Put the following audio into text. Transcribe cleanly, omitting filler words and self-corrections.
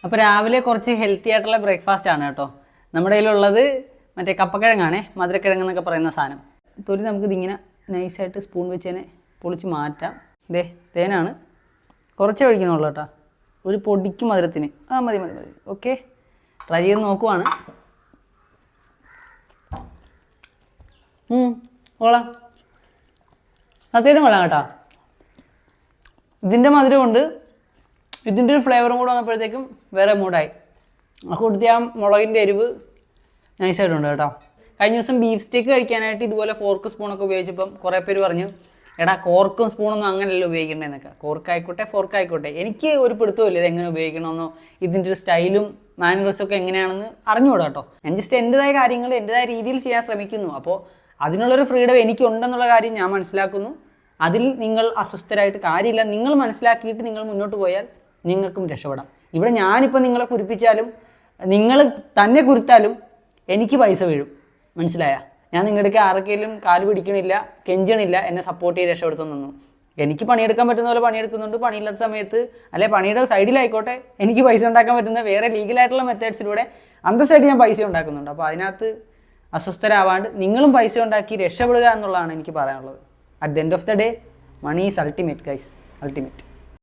അപ്പോൾ രാവിലെ കുറച്ച് ഹെൽത്തി ആയിട്ടുള്ള ബ്രേക്ക്ഫാസ്റ്റ് ആണ് കേട്ടോ. നമ്മുടെ കയ്യിലുള്ളത് മറ്റേ കപ്പക്കിഴങ്ങാണേ, മധുരക്കിഴങ്ങ് എന്നൊക്കെ പറയുന്ന സാധനം. തൊലി നമുക്കിതിങ്ങനെ നൈസായിട്ട് സ്പൂൺ വെച്ച് തന്നെ പൊളിച്ച് മാറ്റാം. തേനാണ് കുറച്ച് ഒഴിക്കുന്നുള്ളൂ കേട്ടോ, ഒരു പൊടിക്ക് മധുരത്തിന്. മതി മതി മതി. ഓക്കെ, ട്രൈ ചെയ്ത് നോക്കുവാണ്. കൊള്ളാം, സത്യമായിട്ടും കൊള്ളാം കേട്ടോ. ഇതിൻ്റെ മധുരം കൊണ്ട് ഇതിൻ്റെ ഒരു ഫ്ലേവറും കൂടെ വന്നപ്പോഴത്തേക്കും വേറെ മൂഡായി. ആ കൂട്ടത്തിൽ ആ മുളകിൻ്റെ എരിവ് നൈസായിട്ടുണ്ട് കേട്ടോ. കഴിഞ്ഞ ദിവസം ബീഫ് സ്റ്റേക്ക് കഴിക്കാനായിട്ട് ഇതുപോലെ ഫോർക്ക് സ്പൂണൊക്കെ ഉപയോഗിച്ചപ്പം കുറേ പേര് പറഞ്ഞു, എടാ കോർക്കും സ്പൂണൊന്നും അങ്ങനെയല്ല ഉപയോഗിക്കേണ്ടതെന്നൊക്കെ. കോർക്കായിക്കോട്ടെ ഫോർക്കായിക്കോട്ടെ, എനിക്ക് ഒരു പിടുത്തമില്ല ഇത് എങ്ങനെ ഉപയോഗിക്കണമെന്നോ ഇതിൻ്റെ ഒരു സ്റ്റൈലും മാനേഴ്സും ഒക്കെ എങ്ങനെയാണെന്ന് അറിഞ്ഞുകൂടാ കേട്ടോ. ഞാൻ ജസ്റ്റ് എൻ്റെതായ കാര്യങ്ങൾ എൻ്റെതായ രീതിയിൽ ചെയ്യാൻ ശ്രമിക്കുന്നു. അപ്പോൾ അതിനുള്ളൊരു ഫ്രീഡം എനിക്കുണ്ടെന്നുള്ള കാര്യം ഞാൻ മനസ്സിലാക്കുന്നു. അതിൽ നിങ്ങൾ അസ്വസ്ഥരായിട്ട് കാര്യമില്ല. നിങ്ങൾ മനസ്സിലാക്കിയിട്ട് നിങ്ങൾ മുന്നോട്ട് പോയാൽ നിങ്ങൾക്കും രക്ഷപ്പെടാം. ഇവിടെ ഞാനിപ്പോൾ നിങ്ങളെ കുരിപ്പിച്ചാലും നിങ്ങൾ തന്നെ കുരുത്താലും എനിക്ക് പൈസ വീഴും, മനസ്സിലായ? ഞാൻ നിങ്ങളുടെയൊക്കെ ആർക്കെങ്കിലും കാല് പിടിക്കണില്ല, കെഞ്ചണില്ല, എന്നെ സപ്പോർട്ട് ചെയ്ത് രക്ഷപ്പെടുത്തുന്നു. എനിക്ക് പണിയെടുക്കാൻ പറ്റുന്ന പോലെ പണിയെടുക്കുന്നുണ്ട്. പണിയില്ലാത്ത സമയത്ത് അല്ലെ പണിയുടെ സൈഡിലായിക്കോട്ടെ എനിക്ക് പൈസ ഉണ്ടാക്കാൻ പറ്റുന്ന വേറെ ലീഗലായിട്ടുള്ള മെത്തേഡ്സിലൂടെ അന്തസ്സായിട്ട് ഞാൻ പൈസ ഉണ്ടാക്കുന്നുണ്ട്. അപ്പോൾ അതിനകത്ത് അസ്വസ്ഥരാവാണ്ട് നിങ്ങളും പൈസ ഉണ്ടാക്കി രക്ഷപ്പെടുക എന്നുള്ളതാണ് എനിക്ക് പറയാനുള്ളത്. At the end of the day money is ultimate guys, ultimate.